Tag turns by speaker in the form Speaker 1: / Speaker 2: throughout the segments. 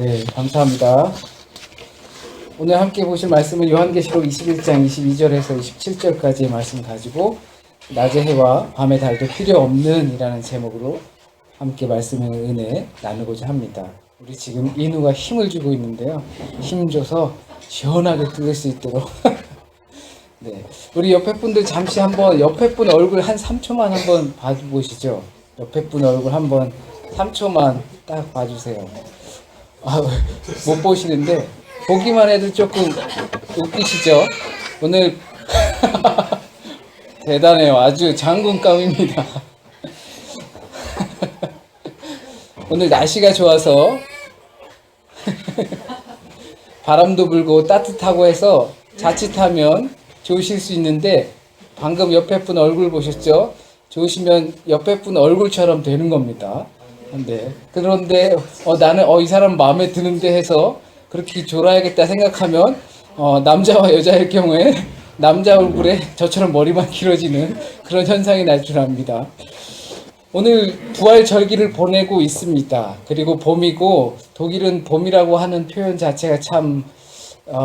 Speaker 1: 네, 감사합니다. 오늘 함께 보실 말씀은 요한계시록 21장 22절에서 27절까지의 말씀 가지고 낮의 해와 밤의 달도 필요 없는 이라는 제목으로 함께 말씀의 은혜 나누고자 합니다. 우리 지금 인우가 힘을 주고 있는데요. 힘 줘서 시원하게 뜯을 수 있도록 네, 우리 옆에 분들 잠시 한번 옆에 분 얼굴 한 3초만 한번 봐보시죠. 옆에 분 얼굴 한번 3초만 딱 봐주세요. 못 보시는데 보기만 해도 조금 웃기시죠? 오늘 대단해요. 아주 장군감입니다. 오늘 날씨가 좋아서 바람도 불고 따뜻하고 해서 자칫하면 좋으실 수 있는데 방금 옆에 분 얼굴 보셨죠? 좋으시면 옆에 분 얼굴처럼 되는 겁니다. 네. 그런데 나는 이 사람 마음에 드는데 해서 그렇게 졸아야겠다 생각하면 남자와 여자일 경우에 남자 얼굴에 저처럼 머리만 길어지는 그런 현상이 날 줄 압니다. 오늘 부활 절기를 보내고 있습니다. 그리고 봄이고 독일은 봄이라고 하는 표현 자체가 참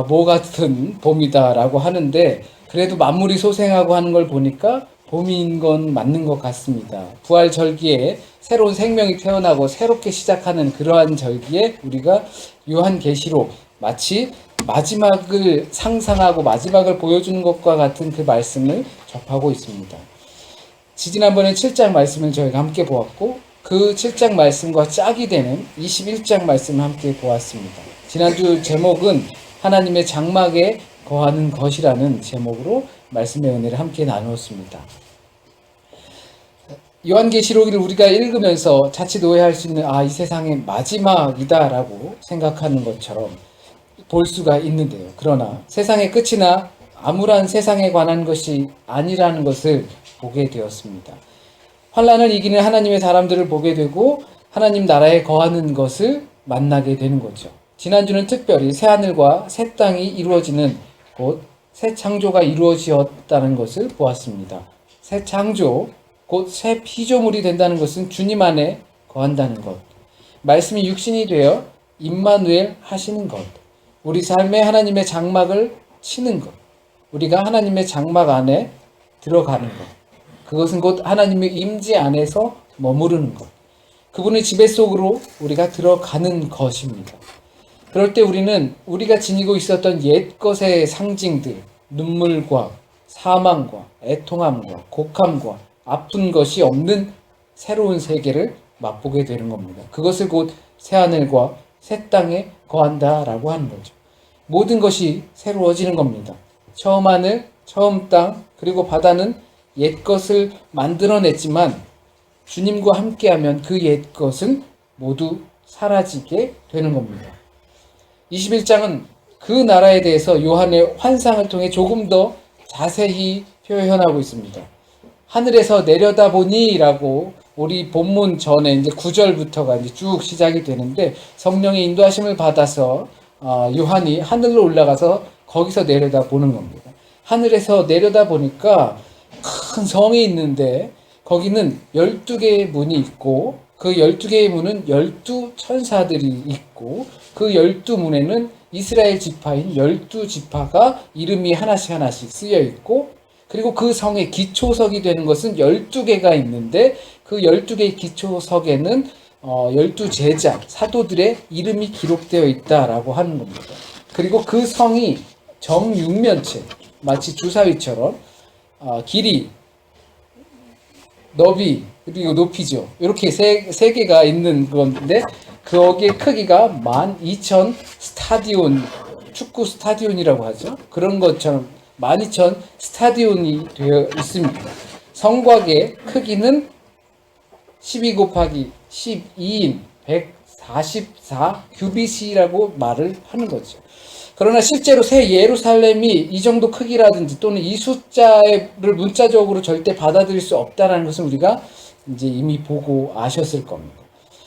Speaker 1: 뭐 같은 봄이다라고 하는데 그래도 만물이 소생하고 하는 걸 보니까 봄인 건 맞는 것 같습니다. 부활 절기에 새로운 생명이 태어나고 새롭게 시작하는 그러한 절기에 우리가 요한계시록 마치 마지막을 상상하고 마지막을 보여주는 것과 같은 그 말씀을 접하고 있습니다. 지난번에 7장 말씀을 저희가 함께 보았고 그 7장 말씀과 짝이 되는 21장 말씀을 함께 보았습니다. 지난주 제목은 하나님의 장막에 거하는 것이라는 제목으로 말씀의 은혜를 함께 나누었습니다. 요한계시록을 우리가 읽으면서 자칫 오해할 수 있는 이 세상의 마지막이다라고 생각하는 것처럼 볼 수가 있는데요. 그러나 세상의 끝이나 암울한 세상에 관한 것이 아니라는 것을 보게 되었습니다. 환난을 이기는 하나님의 사람들을 보게 되고 하나님 나라에 거하는 것을 만나게 되는 거죠. 지난주는 특별히 새하늘과 새 땅이 이루어지는 곧 새 창조가 이루어지었다는 것을 보았습니다. 새 창조, 곧 새 피조물이 된다는 것은 주님 안에 거한다는 것. 말씀이 육신이 되어 임마누엘 하시는 것. 우리 삶에 하나님의 장막을 치는 것. 우리가 하나님의 장막 안에 들어가는 것. 그것은 곧 하나님의 임재 안에서 머무르는 것. 그분의 지배 속으로 우리가 들어가는 것입니다. 그럴 때 우리는 우리가 지니고 있었던 옛것의 상징들, 눈물과 사망과 애통함과 곡함과 아픈 것이 없는 새로운 세계를 맛보게 되는 겁니다. 그것을 곧 새하늘과 새 땅에 거한다라고 하는 거죠. 모든 것이 새로워지는 겁니다. 처음 하늘, 처음 땅, 그리고 바다는 옛것을 만들어냈지만 주님과 함께하면 그 옛것은 모두 사라지게 되는 겁니다. 21장은 그 나라에 대해서 요한의 환상을 통해 조금 더 자세히 표현하고 있습니다. 하늘에서 내려다보니 라고 우리 본문 전에 이제 9절부터가 이제 쭉 시작이 되는데 성령의 인도하심을 받아서 요한이 하늘로 올라가서 거기서 내려다보는 겁니다. 하늘에서 내려다보니까 큰 성이 있는데 거기는 12개의 문이 있고 그 12개의 문은 12천사들이 있고 그 12문에는 이스라엘 지파인 12지파가 이름이 하나씩 쓰여 있고 그리고 그 성의 기초석이 되는 것은 12개가 있는데 그 12개의 기초석에는 12제자, 사도들의 이름이 기록되어 있다라고 하는 겁니다. 그리고 그 성이 정육면체, 마치 주사위처럼 길이, 너비, 그리고 높이죠. 이렇게 세 개가 있는 건데 거기에 크기가 12,000 스타디온, 축구 스타디온이라고 하죠. 그런 것처럼 12,000 스타디온이 되어 있습니다. 성곽의 크기는 12 곱하기 12인 144 규빗이라고 말을 하는 거죠. 그러나 실제로 새 예루살렘이 이 정도 크기라든지 또는 이 숫자를 문자적으로 절대 받아들일 수 없다는 것은 우리가 이제 이미 보고 아셨을 겁니다.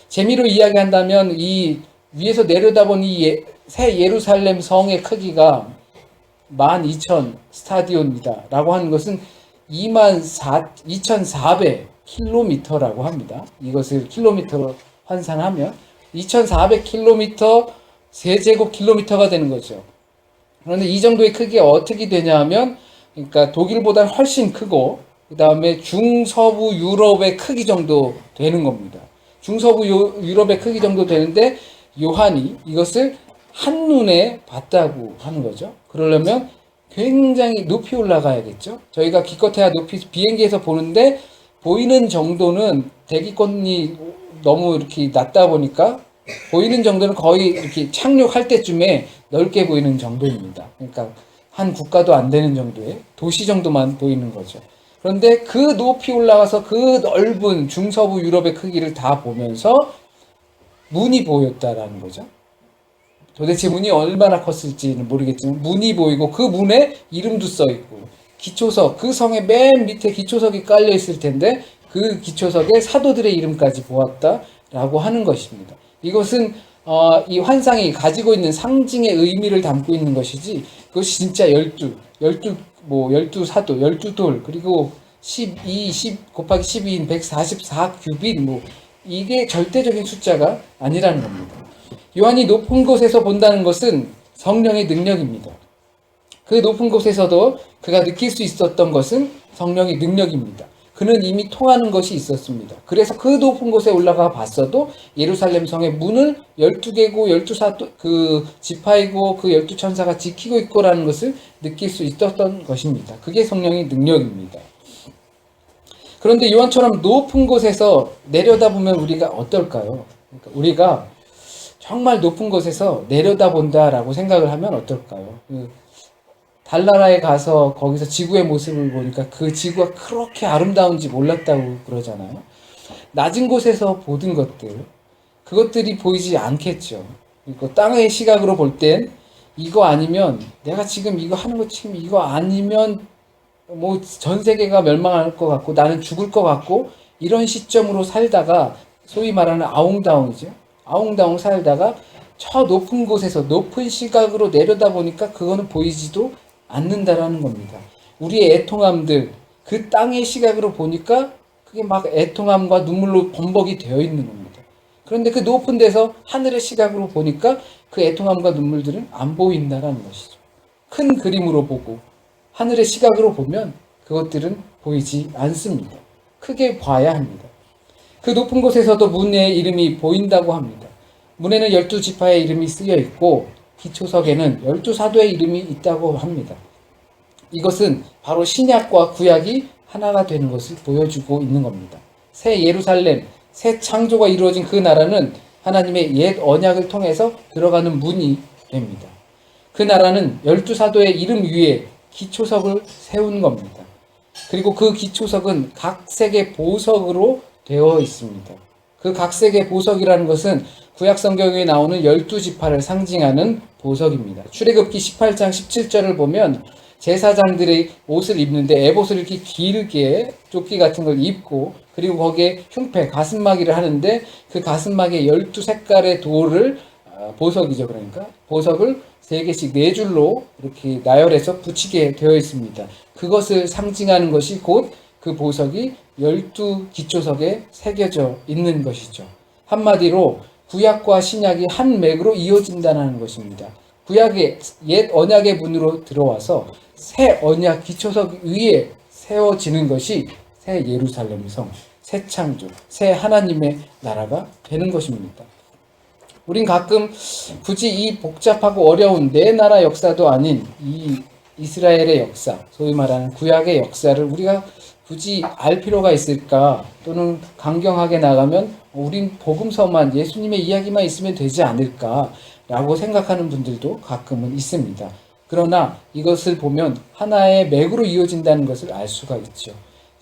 Speaker 1: 재미로 이야기한다면 이 위에서 내려다본 이 새 예루살렘 성의 크기가 12,000 스타디온이다 라고 하는 것은 2,400km라고 합니다. 이것을 킬로미터로 환산하면 2,400km 세제곱킬로미터가 되는 거죠. 그런데 이 정도의 크기가 어떻게 되냐 하면, 그러니까 독일보다는 훨씬 크고, 그 다음에 중서부 유럽의 크기 정도 되는 겁니다. 중서부 유럽의 크기 정도 되는데, 요한이 이것을 한눈에 봤다고 하는 거죠. 그러려면 굉장히 높이 올라가야겠죠. 저희가 기껏해야 높이 비행기에서 보는데, 보이는 정도는 대기권이 너무 이렇게 낮다 보니까 보이는 정도는 거의 이렇게 착륙할 때쯤에 넓게 보이는 정도입니다. 그러니까 한 국가도 안 되는 정도의 도시 정도만 보이는 거죠. 그런데 그 높이 올라가서 그 넓은 중서부 유럽의 크기를 다 보면서 문이 보였다라는 거죠. 도대체 문이 얼마나 컸을지는 모르겠지만 문이 보이고 그 문에 이름도 써 있고 기초석, 그 성의 맨 밑에 기초석이 깔려 있을 텐데 그 기초석에 사도들의 이름까지 보았다라고 하는 것입니다. 이것은 이 환상이 가지고 있는 상징의 의미를 담고 있는 것이지 그것이 진짜 12 사도, 12돌, 그리고 10 곱하기 12인 144 규빗, 이게 절대적인 숫자가 아니라는 겁니다. 요한이 높은 곳에서 본다는 것은 성령의 능력입니다. 그 높은 곳에서도 그가 느낄 수 있었던 것은 성령의 능력입니다. 그는 이미 통하는 것이 있었습니다. 그래서 그 높은 곳에 올라가 봤어도 예루살렘 성의 문을 12개고 12사도 그 지파이고 그 12천사가 지키고 있고라는 것을 느낄 수 있었던 것입니다. 그게 성령의 능력입니다. 그런데 요한처럼 높은 곳에서 내려다보면 우리가 어떨까요? 그러니까 우리가 정말 높은 곳에서 내려다본다라고 생각을 하면 어떨까요? 달나라에 가서 거기서 지구의 모습을 보니까 그 지구가 그렇게 아름다운지 몰랐다고 그러잖아요. 낮은 곳에서 보던 것들, 그것들이 보이지 않겠죠. 그리고 땅의 시각으로 볼 땐 이거 아니면 내가 지금 이거 하는 것 지금 이거 아니면 전 세계가 멸망할 것 같고 나는 죽을 것 같고 이런 시점으로 살다가 소위 말하는 아웅다웅이죠. 아웅다웅 살다가 저 높은 곳에서 높은 시각으로 내려다보니까 그거는 보이지도 않는다라는 겁니다. 우리의 애통함들, 그 땅의 시각으로 보니까 그게 막 애통함과 눈물로 범벅이 되어 있는 겁니다. 그런데 그 높은 데서 하늘의 시각으로 보니까 그 애통함과 눈물들은 안 보인다라는 것이죠. 큰 그림으로 보고 하늘의 시각으로 보면 그것들은 보이지 않습니다. 크게 봐야 합니다. 그 높은 곳에서도 문의 이름이 보인다고 합니다. 문에는 12지파의 이름이 쓰여 있고 기초석에는 12사도의 이름이 있다고 합니다. 이것은 바로 신약과 구약이 하나가 되는 것을 보여주고 있는 겁니다. 새 예루살렘, 새 창조가 이루어진 그 나라는 하나님의 옛 언약을 통해서 들어가는 문이 됩니다. 그 나라는 12사도의 이름 위에 기초석을 세운 겁니다. 그리고 그 기초석은 각색의 보석으로 되어 있습니다. 그 각색의 보석이라는 것은 구약 성경에 나오는 12지파를 상징하는 보석입니다. 출애굽기 18장 17절을 보면 제사장들의 옷을 입는데 에봇을 이렇게 길게 조끼 같은 걸 입고 그리고 거기에 흉패, 가슴막이를 하는데 그 가슴막에 12색깔의 돌을 보석이죠. 그러니까 보석을 3개씩 4줄로 이렇게 나열해서 붙이게 되어 있습니다. 그것을 상징하는 것이 곧 그 보석이 12기초석에 새겨져 있는 것이죠. 한마디로 구약과 신약이 한 맥으로 이어진다는 것입니다. 구약의 옛 언약의 문으로 들어와서 새 언약 기초석 위에 세워지는 것이 새 예루살렘 성, 새 창조, 새 하나님의 나라가 되는 것입니다. 우린 가끔 굳이 이 복잡하고 어려운 내 나라 역사도 아닌 이 이스라엘의 역사, 소위 말하는 구약의 역사를 우리가 굳이 알 필요가 있을까? 또는 강경하게 나가면 우린 복음서만 예수님의 이야기만 있으면 되지 않을까? 라고 생각하는 분들도 가끔은 있습니다. 그러나 이것을 보면 하나의 맥으로 이어진다는 것을 알 수가 있죠.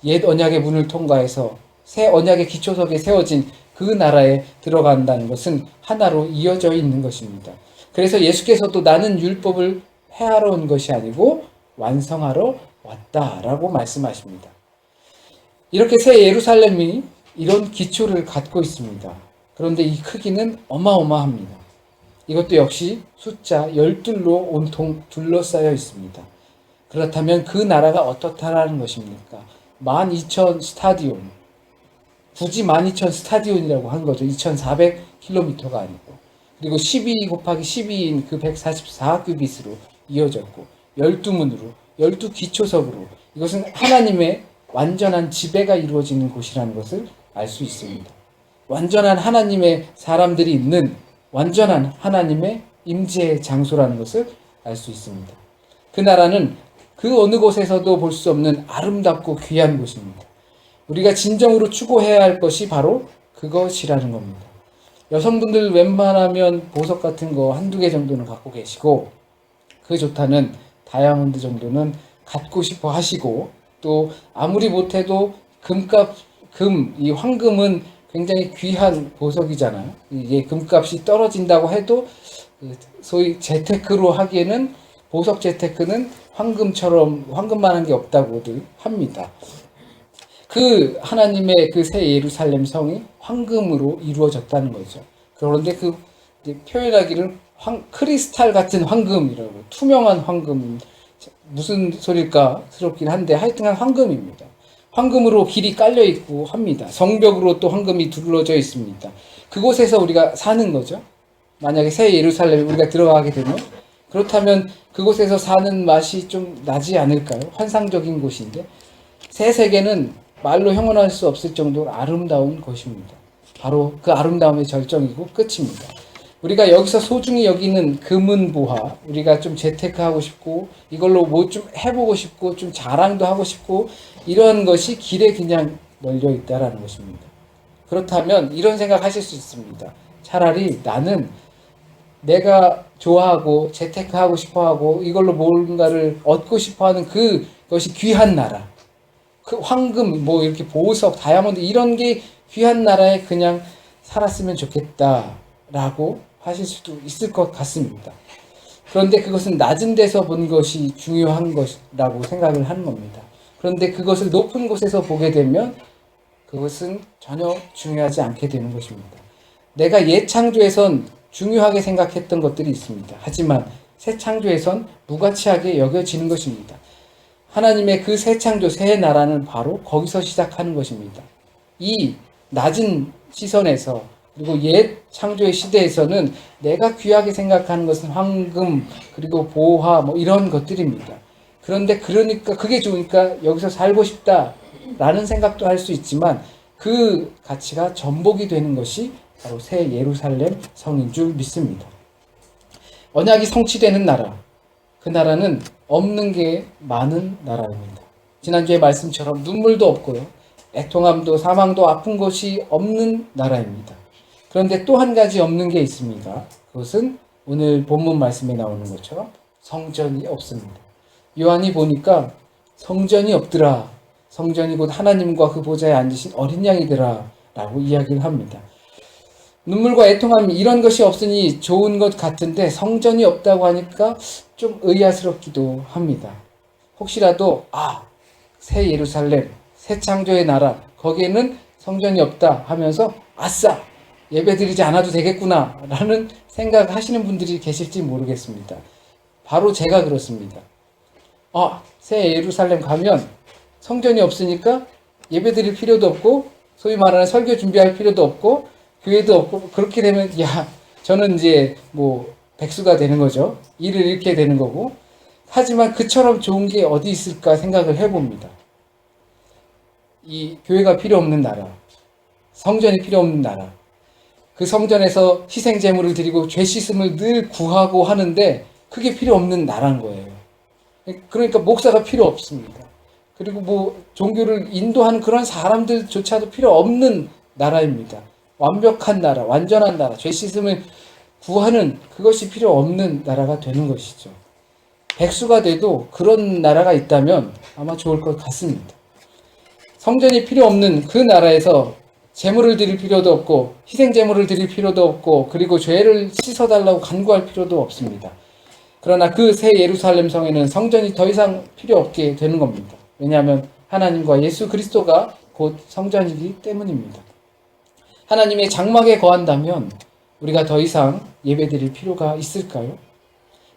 Speaker 1: 옛 언약의 문을 통과해서 새 언약의 기초석에 세워진 그 나라에 들어간다는 것은 하나로 이어져 있는 것입니다. 그래서 예수께서도 나는 율법을 폐하러 온 것이 아니고 완성하러 왔다라고 말씀하십니다. 이렇게 새 예루살렘이 이런 기초를 갖고 있습니다. 그런데 이 크기는 어마어마합니다. 이것도 역시 숫자 12로 온통 둘러싸여 있습니다. 그렇다면 그 나라가 어떻다라는 것입니까? 12,000 스타디온. 굳이 12,000 스타디온이라고 한 거죠. 2,400km가 아니고. 그리고 12 곱하기 12인 그 144규빗으로 이어졌고 12문으로 12기초석으로 이것은 하나님의 완전한 지배가 이루어지는 곳이라는 것을 알 수 있습니다. 완전한 하나님의 사람들이 있는 완전한 하나님의 임재의 장소라는 것을 알 수 있습니다. 그 나라는 그 어느 곳에서도 볼 수 없는 아름답고 귀한 곳입니다. 우리가 진정으로 추구해야 할 것이 바로 그것이라는 겁니다. 여성분들 웬만하면 보석 같은 거 한두 개 정도는 갖고 계시고 그 좋다는 다이아몬드 정도는 갖고 싶어 하시고 또 아무리 못해도 이 황금은 굉장히 귀한 보석이잖아요. 이게 금값이 떨어진다고 해도 소위 재테크로 하기에는 보석 재테크는 황금만한 게 없다고들 합니다. 그 하나님의 그 새 예루살렘 성이 황금으로 이루어졌다는 거죠. 그런데 그 표현하기를 크리스탈 같은 황금이라고, 투명한 황금, 무슨 소릴까 스럽긴 한데 하여튼간 황금입니다. 황금으로 길이 깔려 있고 합니다. 성벽으로 또 황금이 둘러져 있습니다. 그곳에서 우리가 사는 거죠. 만약에 새 예루살렘에 우리가 들어가게 되면 그렇다면 그곳에서 사는 맛이 좀 나지 않을까요? 환상적인 곳인데 새 세계는 말로 형언할 수 없을 정도로 아름다운 곳입니다. 바로 그 아름다움의 절정이고 끝입니다. 우리가 여기서 소중히 여기는 금은보화, 우리가 좀 재테크하고 싶고 이걸로 뭐 좀 해보고 싶고 좀 자랑도 하고 싶고 이런 것이 길에 그냥 널려 있다라는 것입니다. 그렇다면 이런 생각 하실 수 있습니다. 차라리 나는 내가 좋아하고 재테크하고 싶어하고 이걸로 뭔가를 얻고 싶어하는 그것이 귀한 나라, 그 황금 뭐 이렇게 보석 다이아몬드 이런 게 귀한 나라에 그냥 살았으면 좋겠다라고 하실 수도 있을 것 같습니다. 그런데 그것은 낮은 데서 본 것이 중요한 것이라고 생각을 하는 겁니다. 그런데 그것을 높은 곳에서 보게 되면 그것은 전혀 중요하지 않게 되는 것입니다. 내가 옛 창조에선 중요하게 생각했던 것들이 있습니다. 하지만 새 창조에선 무가치하게 여겨지는 것입니다. 하나님의 그 새 창조, 새 나라는 바로 거기서 시작하는 것입니다. 이 낮은 시선에서 그리고 옛 창조의 시대에서는 내가 귀하게 생각하는 것은 황금 그리고 보화 뭐 이런 것들입니다. 그런데 그러니까 그게 좋으니까 여기서 살고 싶다라는 생각도 할 수 있지만 그 가치가 전복이 되는 것이 바로 새 예루살렘 성인 줄 믿습니다. 언약이 성취되는 나라, 그 나라는 없는 게 많은 나라입니다. 지난주의 말씀처럼 눈물도 없고요, 애통함도 사망도 아픈 것이 없는 나라입니다. 그런데 또 한 가지 없는 게 있습니다. 그것은 오늘 본문 말씀에 나오는 것처럼 성전이 없습니다. 요한이 보니까 성전이 없더라. 성전이 곧 하나님과 그 보좌에 앉으신 어린 양이더라 라고 이야기를 합니다. 눈물과 애통함 이런 것이 없으니 좋은 것 같은데 성전이 없다고 하니까 좀 의아스럽기도 합니다. 혹시라도 새 예루살렘, 새 창조의 나라 거기에는 성전이 없다 하면서 아싸! 예배드리지 않아도 되겠구나 라는 생각하시는 분들이 계실지 모르겠습니다. 바로 제가 그렇습니다. 새 예루살렘 가면 성전이 없으니까 예배드릴 필요도 없고 소위 말하는 설교 준비할 필요도 없고 교회도 없고 그렇게 되면 저는 이제 뭐 백수가 되는 거죠. 일을 잃게 되는 거고. 하지만 그처럼 좋은 게 어디 있을까 생각을 해봅니다. 이 교회가 필요 없는 나라, 성전이 필요 없는 나라, 그 성전에서 희생 제물을 드리고 죄 씻음을 늘 구하고 하는데 그게 필요 없는 나라인 거예요. 그러니까 목사가 필요 없습니다. 그리고 뭐 종교를 인도하는 그런 사람들조차도 필요 없는 나라입니다. 완벽한 나라, 완전한 나라, 죄 씻음을 구하는 그것이 필요 없는 나라가 되는 것이죠. 백수가 돼도 그런 나라가 있다면 아마 좋을 것 같습니다. 성전이 필요 없는 그 나라에서 제물을 드릴 필요도 없고 희생 제물을 드릴 필요도 없고 그리고 죄를 씻어달라고 간구할 필요도 없습니다. 그러나 그 새 예루살렘 성에는 성전이 더 이상 필요 없게 되는 겁니다. 왜냐하면 하나님과 예수 그리스도가 곧 성전이기 때문입니다. 하나님의 장막에 거한다면 우리가 더 이상 예배드릴 필요가 있을까요?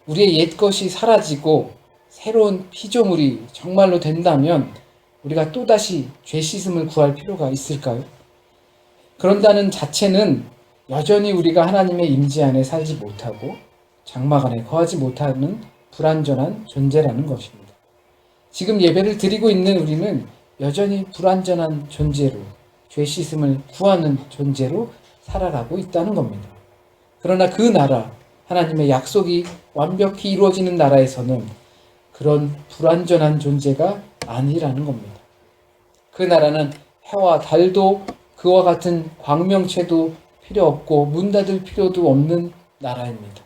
Speaker 1: 우리의 옛것이 사라지고 새로운 피조물이 정말로 된다면 우리가 또다시 죄 씻음을 구할 필요가 있을까요? 그런다는 자체는 여전히 우리가 하나님의 임재 안에 살지 못하고 장막 안에 거하지 못하는 불완전한 존재라는 것입니다. 지금 예배를 드리고 있는 우리는 여전히 불완전한 존재로, 죄 씻음을 구하는 존재로 살아가고 있다는 겁니다. 그러나 그 나라, 하나님의 약속이 완벽히 이루어지는 나라에서는 그런 불완전한 존재가 아니라는 겁니다. 그 나라는 해와 달도 그와 같은 광명체도 필요 없고 문 닫을 필요도 없는 나라입니다.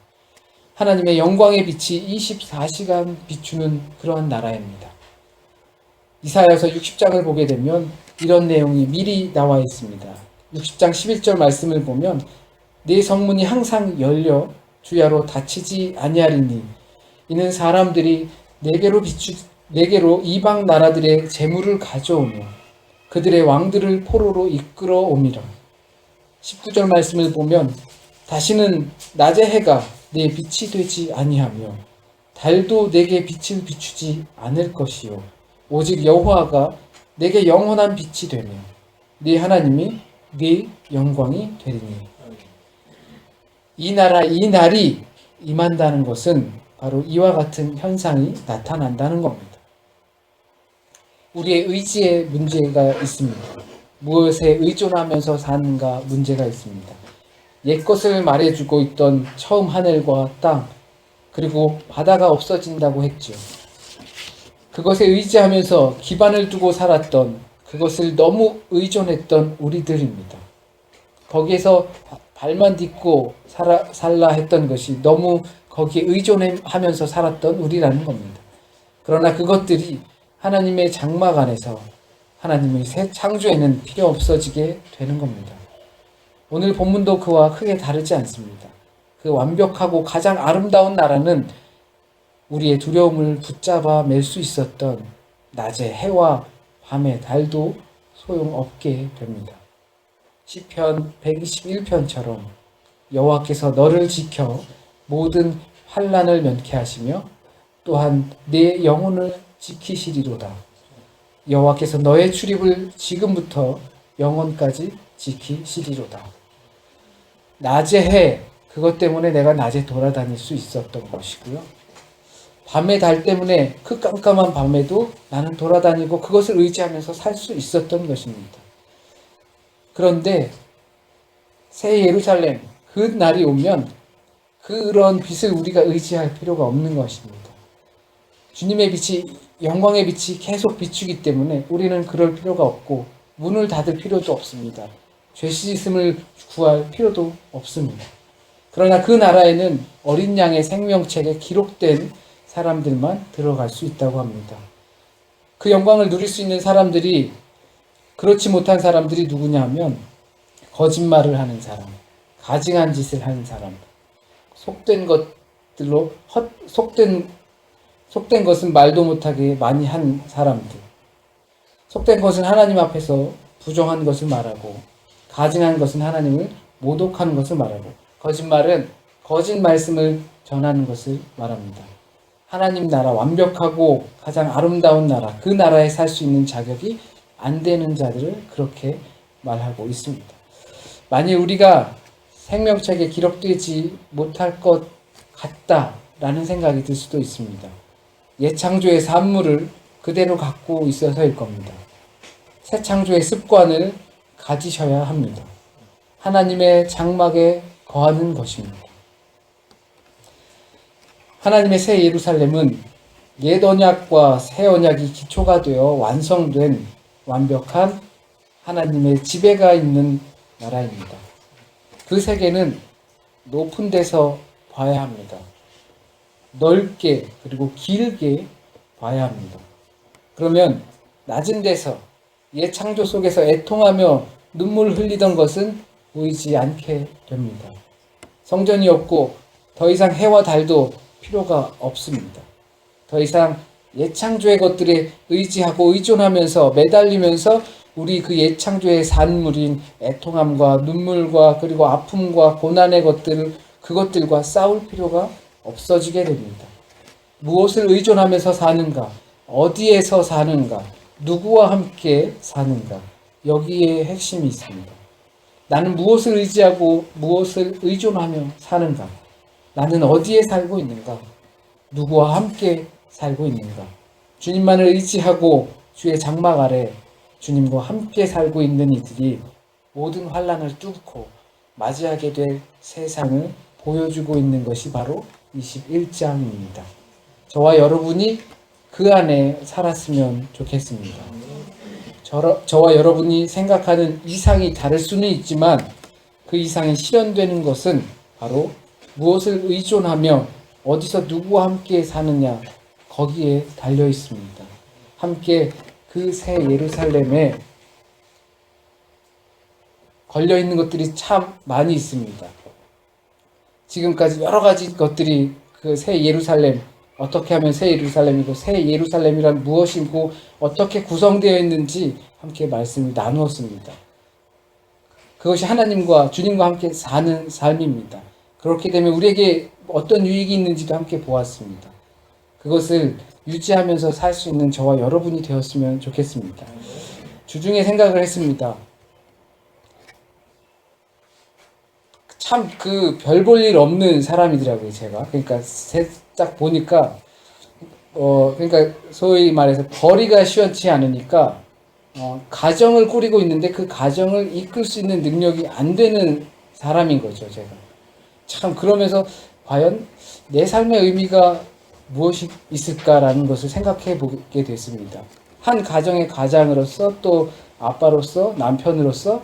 Speaker 1: 하나님의 영광의 빛이 24시간 비추는 그러한 나라입니다. 이사야서 60장을 보게 되면 이런 내용이 미리 나와 있습니다. 60장 11절 말씀을 보면 네 성문이 항상 열려 주야로 닫히지 아니하리니 이는 사람들이 내게로 이방 나라들의 재물을 가져오며 그들의 왕들을 포로로 이끌어 오미라. 19절 말씀을 보면 다시는 낮의 해가 내 빛이 되지 아니하며 달도 내게 빛을 비추지 않을 것이요 오직 여호와가 내게 영원한 빛이 되며 네 하나님이 네 영광이 되리니. 이 나라 이 날이 임한다는 것은 바로 이와 같은 현상이 나타난다는 겁니다. 우리의 의지에 문제가 있습니다. 무엇에 의존하면서 사는가 문제가 있습니다. 옛것을 말해주고 있던 처음 하늘과 땅 그리고 바다가 없어진다고 했죠. 그것에 의지하면서 기반을 두고 살았던 그것을 너무 의존했던 우리들입니다. 거기에서 발만 딛고 살라 했던 것이 너무 거기에 의존하면서 살았던 우리라는 겁니다. 그러나 그것들이 하나님의 장막 안에서 하나님의 새 창조에는 필요 없어지게 되는 겁니다. 오늘 본문도 그와 크게 다르지 않습니다. 그 완벽하고 가장 아름다운 나라는 우리의 두려움을 붙잡아 맬 수 있었던 낮의 해와 밤의 달도 소용없게 됩니다. 시편 121편처럼 여호와께서 너를 지켜 모든 환난을 면케하시며 또한 내 영혼을 지키시리로다. 여호와께서 너의 출입을 지금부터 영원까지 지키시리로다. 낮의 해, 그것 때문에 내가 낮에 돌아다닐 수 있었던 것이고요. 밤의 달 때문에 그 깜깜한 밤에도 나는 돌아다니고 그것을 의지하면서 살 수 있었던 것입니다. 그런데 새 예루살렘, 그 날이 오면 그런 빛을 우리가 의지할 필요가 없는 것입니다. 주님의 빛이, 영광의 빛이 계속 비추기 때문에 우리는 그럴 필요가 없고 문을 닫을 필요도 없습니다. 죄 씻음을 구할 필요도 없습니다. 그러나 그 나라에는 어린 양의 생명책에 기록된 사람들만 들어갈 수 있다고 합니다. 그 영광을 누릴 수 있는 사람들이, 그렇지 못한 사람들이 누구냐 하면 거짓말을 하는 사람, 가증한 짓을 하는 사람, 속된 것들로 속된 것은 말도 못하게 많이 한 사람들, 속된 것은 하나님 앞에서 부정한 것을 말하고 가증한 것은 하나님을 모독하는 것을 말하고 거짓말은 거짓 말씀을 전하는 것을 말합니다. 하나님 나라, 완벽하고 가장 아름다운 나라, 그 나라에 살 수 있는 자격이 안 되는 자들을 그렇게 말하고 있습니다. 만일 우리가 생명책에 기록되지 못할 것 같다라는 생각이 들 수도 있습니다. 옛 창조의 산물을 그대로 갖고 있어서일 겁니다. 새 창조의 습관을 가지셔야 합니다. 하나님의 장막에 거하는 것입니다. 하나님의 새 예루살렘은 옛 언약과 새 언약이 기초가 되어 완성된 완벽한 하나님의 지배가 있는 나라입니다. 그 세계는 높은 데서 봐야 합니다. 넓게 그리고 길게 봐야 합니다. 그러면 낮은 데서 옛 창조 속에서 애통하며 눈물 흘리던 것은 보이지 않게 됩니다. 성전이 없고 더 이상 해와 달도 필요가 없습니다. 더 이상 옛 창조의 것들에 의지하고 의존하면서 매달리면서 우리 그 옛 창조의 산물인 애통함과 눈물과 그리고 아픔과 고난의 그것들과 싸울 필요가 없어지게 됩니다. 무엇을 의존하면서 사는가? 어디에서 사는가? 누구와 함께 사는가? 여기에 핵심이 있습니다. 나는 무엇을 의지하고 무엇을 의존하며 사는가? 나는 어디에 살고 있는가? 누구와 함께 살고 있는가? 주님만을 의지하고 주의 장막 아래 주님과 함께 살고 있는 이들이 모든 환난을 뚫고 맞이하게 될 세상을 보여주고 있는 것이 바로 21장입니다. 저와 여러분이 그 안에 살았으면 좋겠습니다. 저와 여러분이 생각하는 이상이 다를 수는 있지만 그 이상이 실현되는 것은 바로 무엇을 의존하며 어디서 누구와 함께 사느냐 거기에 달려 있습니다. 함께 그 새 예루살렘에 걸려 있는 것들이 참 많이 있습니다. 지금까지 여러 가지 것들이 그 새 예루살렘, 어떻게 하면 새 예루살렘이고 새 예루살렘이란 무엇이고 어떻게 구성되어 있는지 함께 말씀을 나누었습니다. 그것이 하나님과 주님과 함께 사는 삶입니다. 그렇게 되면 우리에게 어떤 유익이 있는지도 함께 보았습니다. 그것을 유지하면서 살 수 있는 저와 여러분이 되었으면 좋겠습니다. 주중에 생각을 했습니다. 참 그 별 볼 일 없는 사람이더라고요, 제가. 그러니까 딱 보니까 그러니까 소위 말해서 벌이가 시원치 않으니까 가정을 꾸리고 있는데 그 가정을 이끌 수 있는 능력이 안 되는 사람인 거죠, 제가. 참 그러면서 과연 내 삶의 의미가 무엇이 있을까라는 것을 생각해 보게 됐습니다. 한 가정의 가장으로서 또 아빠로서 남편으로서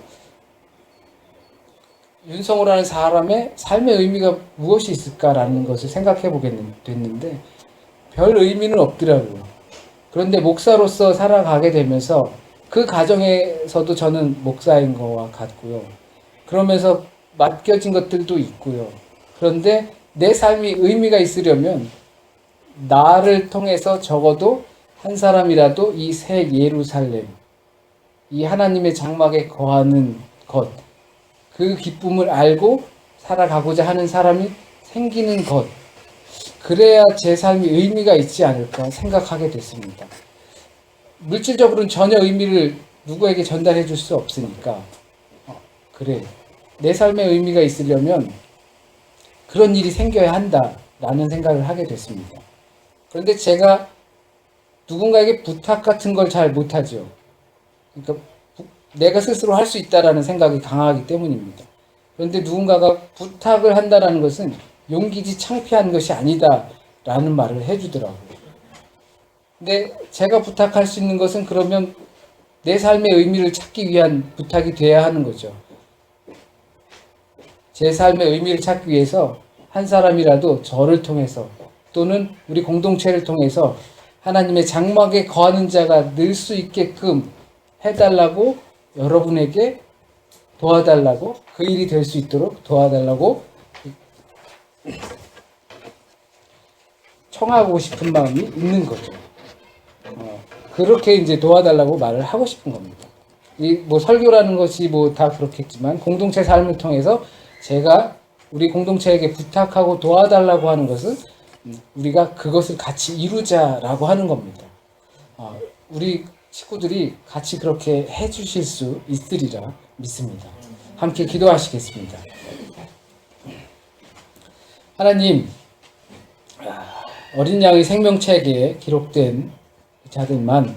Speaker 1: 윤성호라는 사람의 삶의 의미가 무엇이 있을까라는 것을 생각해 보게 됐는데 별 의미는 없더라고요. 그런데 목사로서 살아가게 되면서 그 가정에서도 저는 목사인 거와 같고요. 그러면서 맡겨진 것들도 있고요. 그런데 내 삶이 의미가 있으려면 나를 통해서 적어도 한 사람이라도 이 새 예루살렘, 이 하나님의 장막에 거하는 것, 그 기쁨을 알고 살아가고자 하는 사람이 생기는 것, 그래야 제 삶이 의미가 있지 않을까 생각하게 됐습니다. 물질적으로는 전혀 의미를 누구에게 전달해 줄 수 없으니까 그래, 내 삶의 의미가 있으려면 그런 일이 생겨야 한다라는 생각을 하게 됐습니다. 그런데 제가 누군가에게 부탁 같은 걸 잘 못하죠. 그러니까 내가 스스로 할 수 있다라는 생각이 강하기 때문입니다. 그런데 누군가가 부탁을 한다라는 것은 용기지 창피한 것이 아니다라는 말을 해주더라고요. 근데 제가 부탁할 수 있는 것은 그러면 내 삶의 의미를 찾기 위한 부탁이 돼야 하는 거죠. 제 삶의 의미를 찾기 위해서 한 사람이라도 저를 통해서 또는 우리 공동체를 통해서 하나님의 장막에 거하는 자가 늘 수 있게끔 해달라고 여러분에게 도와달라고 그 일이 될 수 있도록 도와달라고 청하고 싶은 마음이 있는 거죠. 그렇게 이제 도와달라고 말을 하고 싶은 겁니다. 이 뭐 설교라는 것이 뭐 다 그렇겠지만 공동체 삶을 통해서 제가 우리 공동체에게 부탁하고 도와달라고 하는 것은 우리가 그것을 같이 이루자라고 하는 겁니다. 우리 식구들이 같이 그렇게 해주실 수 있으리라 믿습니다. 함께 기도하시겠습니다. 하나님, 어린 양의 생명책에 기록된 자들만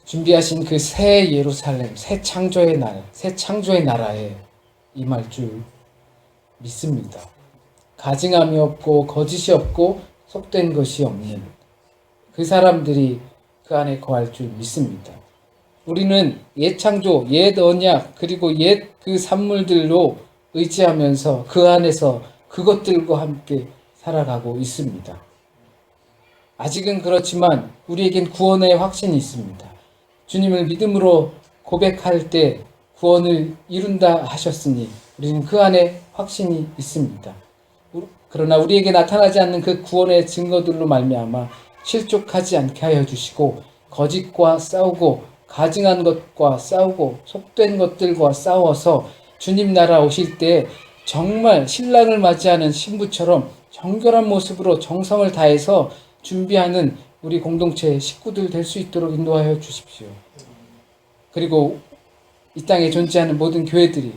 Speaker 1: 준비하신 그 새 예루살렘, 새 창조의 나라에 임할 줄 믿습니다. 가증함이 없고 거짓이 없고 속된 것이 없는 그 사람들이 그 안에 거할 줄 믿습니다. 우리는 옛 창조, 옛 언약, 그리고 옛 그 산물들로 의지하면서 그 안에서 그것들과 함께 살아가고 있습니다. 아직은 그렇지만 우리에겐 구원의 확신이 있습니다. 주님을 믿음으로 고백할 때 구원을 이룬다 하셨으니 우리는 그 안에 확신이 있습니다. 그러나 우리에게 나타나지 않는 그 구원의 증거들로 말미암아 실족하지 않게 하여 주시고 거짓과 싸우고 가증한 것과 싸우고 속된 것들과 싸워서 주님 나라 오실 때 정말 신랑을 맞이하는 신부처럼 정결한 모습으로 정성을 다해서 준비하는 우리 공동체 식구들 될 수 있도록 인도하여 주십시오. 그리고 이 땅에 존재하는 모든 교회들이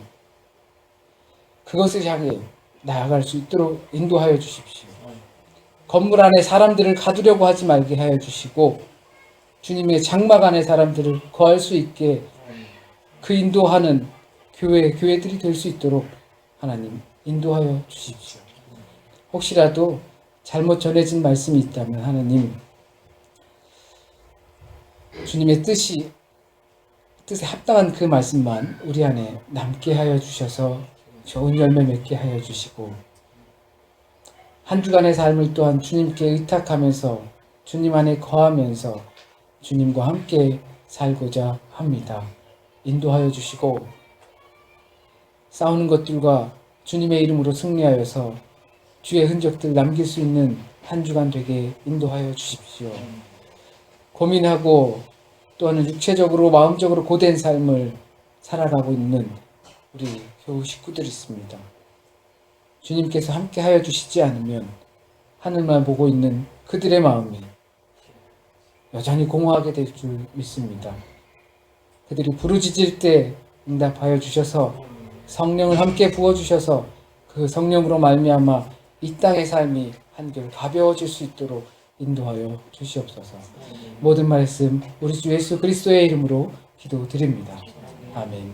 Speaker 1: 그것을 향해 나아갈 수 있도록 인도하여 주십시오. 건물 안에 사람들을 가두려고 하지 말게 하여 주시고 주님의 장막 안에 사람들을 거할 수 있게 그 인도하는 교회들이 될 수 있도록 하나님 인도하여 주십시오. 혹시라도 잘못 전해진 말씀이 있다면 하나님 주님의 뜻에 합당한 그 말씀만 우리 안에 남게 하여 주셔서 좋은 열매 맺게 하여 주시고 한 주간의 삶을 또한 주님께 의탁하면서 주님 안에 거하면서 주님과 함께 살고자 합니다. 인도하여 주시고 싸우는 것들과 주님의 이름으로 승리하여서 주의 흔적들 남길 수 있는 한 주간 되게 인도하여 주십시오. 고민하고 또한 육체적으로 마음적으로 고된 삶을 살아가고 있는 우리 교우 식구들이 있습니다. 주님께서 함께 하여 주시지 않으면 하늘만 보고 있는 그들의 마음이 여전히 공허하게 될 줄 믿습니다. 그들이 부르짖을 때 응답하여 주셔서 성령을 함께 부어주셔서 그 성령으로 말미암아 이 땅의 삶이 한결 가벼워질 수 있도록 인도하여 주시옵소서. 모든 말씀 우리 주 예수 그리스도의 이름으로 기도드립니다. 아멘.